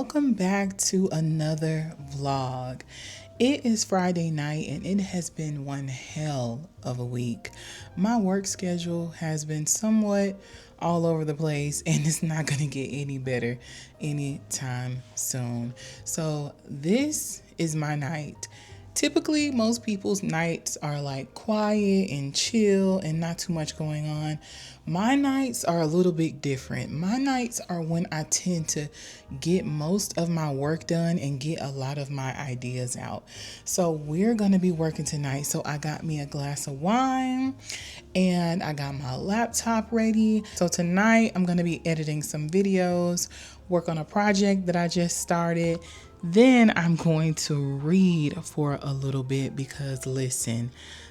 welcome back to another vlog. It is Friday night and it has been one hell of a week. My work schedule has been somewhat all over the place and it's not going to get any better anytime soon. So this is my night. Typically, most people's nights are like quiet and chill and not too much going on. My nights are a little bit different. My nights are when I tend to get most of my work done and get a lot of my ideas out. So we're going to be working tonight. So I got me a glass of wine and I got my laptop ready. So tonight I'm going to be editing some videos, work on a project that I just started. Then I'm going to read for a little bit because listen,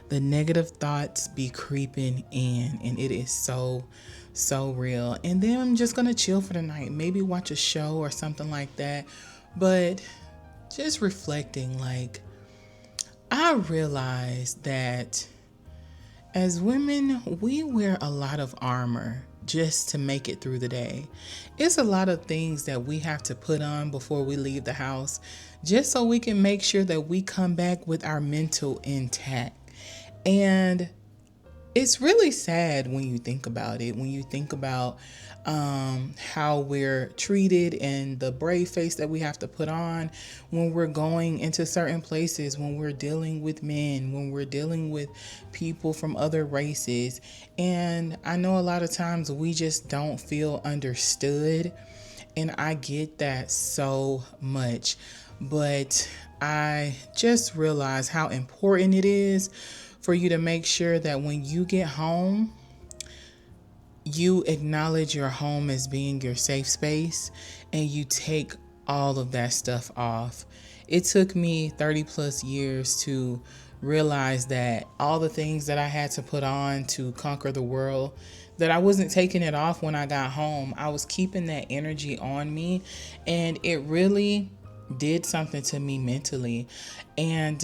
the negative thoughts be creeping in and it is so real. And then I'm just going to chill for the night, maybe watch a show or something like that. But just reflecting, like, I realized that as women, we wear a lot of armor just to make it through the day. It's a lot of things that we have to put on before we leave the house, just so we can make sure that we come back with our mental intact. And it's really sad when you think about it, when you think about how we're treated and the brave face that we have to put on when we're going into certain places, when we're dealing with men, when we're dealing with people from other races. And I know a lot of times we just don't feel understood, and I get that so much. But I just realized how important it is for you to make sure that when you get home, you acknowledge your home as being your safe space and you take all of that stuff off. It took me 30 plus years to realize that all the things that I had to put on to conquer the world, that I wasn't taking it off when I got home. I was keeping that energy on me, and it really did something to me mentally. And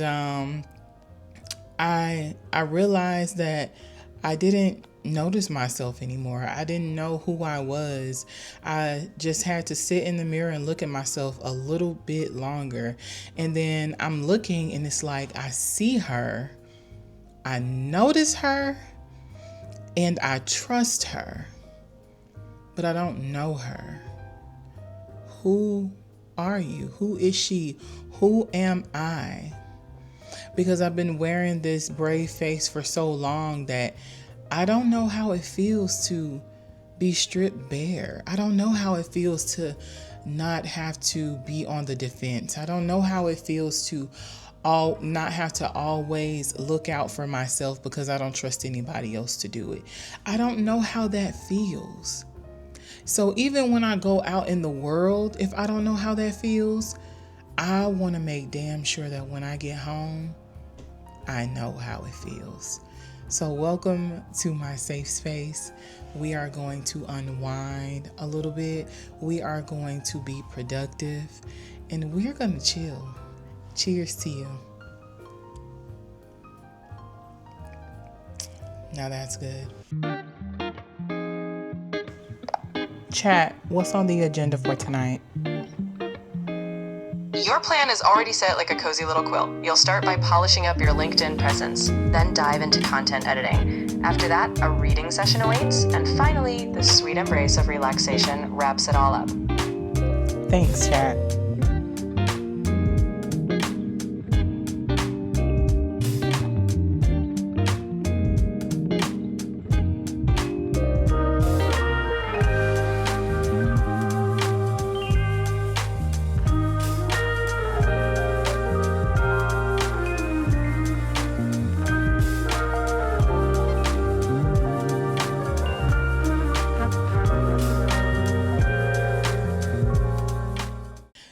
I realized that I didn't notice myself anymore. I didn't know who I was. I just had to sit in the mirror and look at myself a little bit longer. And then I'm looking and it's like I see her, I notice her, and I trust her, but I don't know her. Who are you? Who is she? Who am I? Because I've been wearing this brave face for so long that I don't know how it feels to be stripped bare. I don't know how it feels to not have to be on the defense. I don't know how it feels to not have to always look out for myself because I don't trust anybody else to do it. I don't know how that feels. So even when I go out in the world, if I don't know how that feels, I want to make damn sure that when I get home, I know how it feels. So welcome to my safe space. We are going to unwind a little bit. We are going to be productive and we're going to chill. Cheers to you. Now that's good. Chat, what's on the agenda for tonight? Your plan is already set like a cozy little quilt. You'll start by polishing up your LinkedIn presence, then dive into content editing. After that, a reading session awaits, and finally, the sweet embrace of relaxation wraps it all up. Thanks, chat.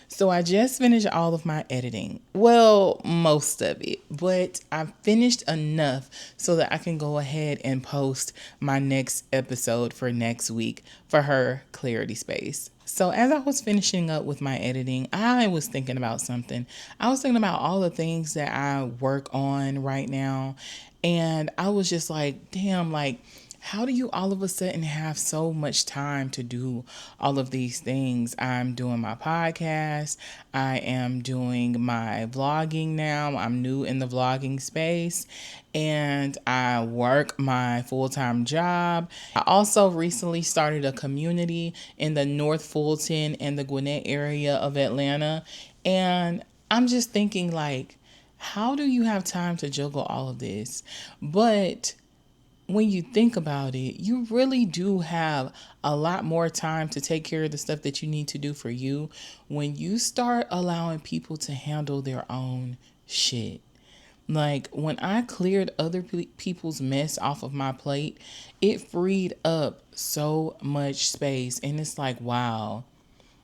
So I just finished all of my editing. Well, most of it, but I finished enough so that I can go ahead and post my next episode for next week for her clarity space. So as I was finishing up with my editing, I was thinking about something. I was thinking about all the things that I work on right now. And I was just like, damn, like How do you all of a sudden have so much time to do all of these things? I'm doing my podcast. I am doing my vlogging now. I'm new in the vlogging space, and I work my full-time job. I also recently started a community in the North Fulton and the Gwinnett area of Atlanta. And I'm just thinking, like, how do you have time to juggle all of this? But when you think about it, you really do have a lot more time to take care of the stuff that you need to do for you when you start allowing people to handle their own shit. Like, when I cleared other people's mess off of my plate, it freed up so much space. And it's like, wow,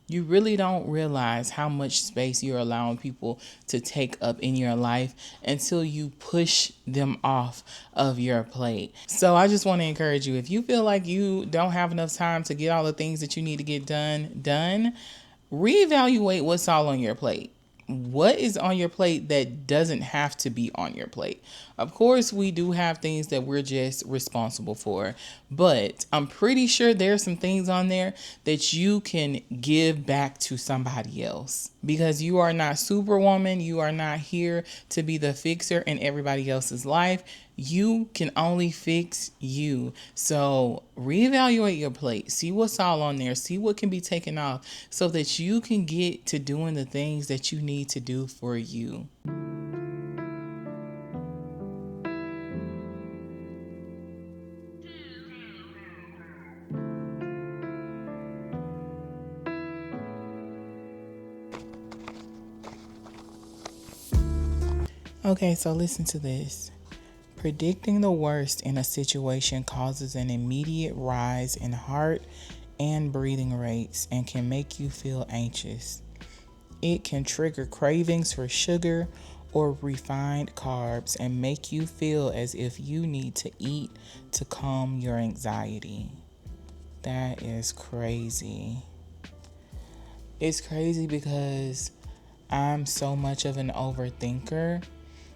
you really don't realize how much space you're allowing people to take up in your life until you push them off of your plate. So I just want to encourage you, if you feel like you don't have enough time to get all the things that you need to get done, reevaluate what's all on your plate. What is on your plate that doesn't have to be on your plate? Of course, we do have things that we're just responsible for, but I'm pretty sure there's some things on there that you can give back to somebody else, because you are not Superwoman. You are not here to be the fixer in everybody else's life. You can only fix you. So reevaluate your plate. See what's all on there. See what can be taken off so that you can get to doing the things that you need to do for you. Okay, so listen to this. Predicting the worst in a situation causes an immediate rise in heart and breathing rates and can make you feel anxious. It can trigger cravings for sugar or refined carbs and make you feel as if you need to eat to calm your anxiety. That is crazy. It's crazy because I'm so much of an overthinker.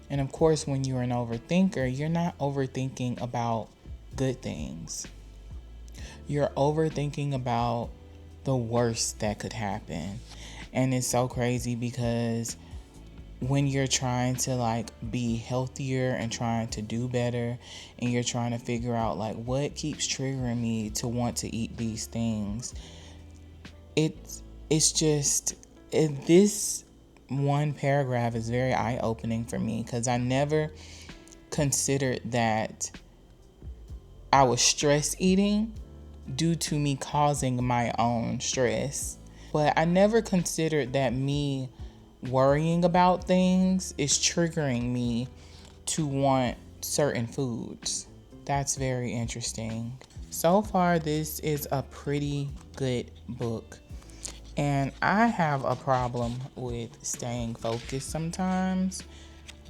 And of course, when you're an overthinker, you're not overthinking about good things. You're overthinking about the worst that could happen. And it's so crazy because when you're trying to like be healthier and trying to do better, and you're trying to figure out like what keeps triggering me to want to eat these things, it's just this one paragraph is very eye-opening for me, because I never considered that I was stress eating due to me causing my own stress. But I never considered that me worrying about things is triggering me to want certain foods. That's very interesting. So far, this is a pretty good book. And I have a problem with staying focused sometimes.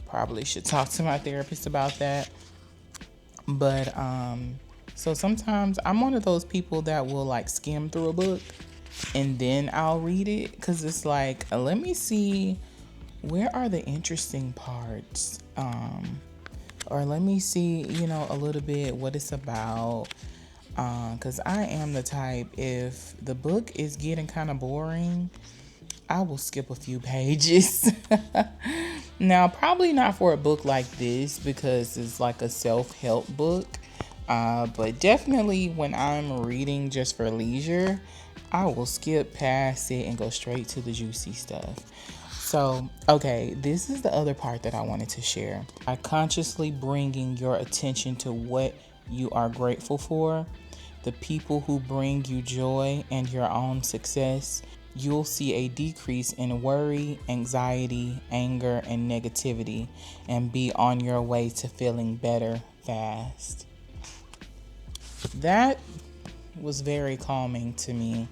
Probably should talk to my therapist about that. But so sometimes I'm one of those people that will like skim through a book and then I'll read it, because it's like, let me see, where are the interesting parts? Or let me see, a little bit what it's about. Because I am the type, if the book is getting kind of boring, I will skip a few pages. Now, probably not for a book like this, because it's like a self-help book. But definitely when I'm reading just for leisure, I will skip past it and go straight to the juicy stuff. So, okay, this is the other part that I wanted to share. By consciously bringing your attention to what you are grateful for, the people who bring you joy, and your own success, you'll see a decrease in worry, anxiety, anger, and negativity, and be on your way to feeling better fast. That was very calming to me.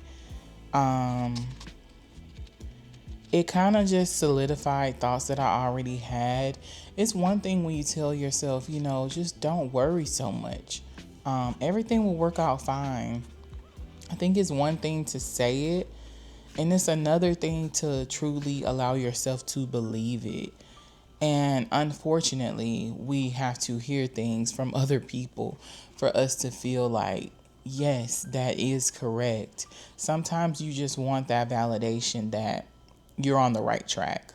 It kind of just solidified thoughts that I already had. It's one thing when you tell yourself, just don't worry so much. Everything will work out fine. I think it's one thing to say it, and it's another thing to truly allow yourself to believe it. And unfortunately, we have to hear things from other people for us to feel like, yes, that is correct. Sometimes you just want that validation that you're on the right track,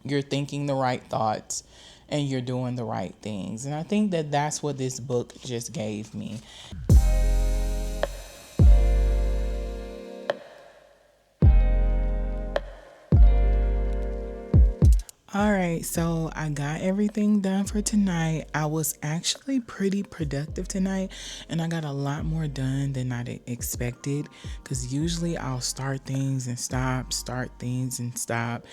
you're thinking the right thoughts, and you're doing the right things. And I think that that's what this book just gave me. All right, so I got everything done for tonight. I was actually pretty productive tonight, and I got a lot more done than I expected, because usually I'll start things and start things and stop.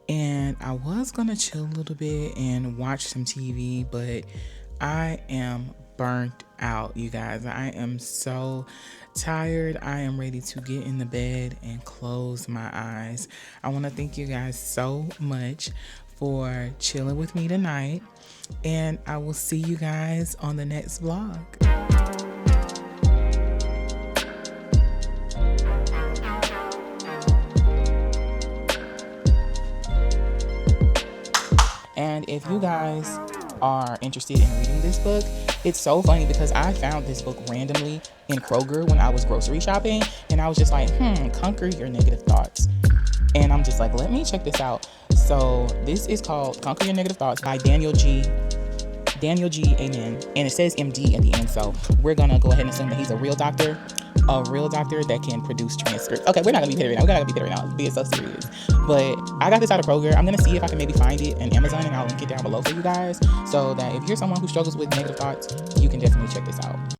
And I was gonna chill a little bit and watch some TV, but I am burnt out, you guys. I am so tired. I am ready to get in the bed and close my eyes. I want to thank you guys so much for chilling with me tonight, and I will see you guys on the next vlog. And if you guys are interested in reading this book, it's so funny because I found this book randomly in Kroger when I was grocery shopping, and I was just like, conquer your negative thoughts. And I'm just like, let me check this out. So this is called Conquer Your Negative Thoughts by Daniel G. Amen. And it says MD at the end. So we're going to go ahead and assume that he's a real doctor that can produce transcripts. Okay, we're not going to be petty right now. We're not going to be petty right now. Being so serious. But I got this out of Kroger. I'm going to see if I can maybe find it on Amazon, and I'll link it down below for you guys, so that if you're someone who struggles with negative thoughts, you can definitely check this out.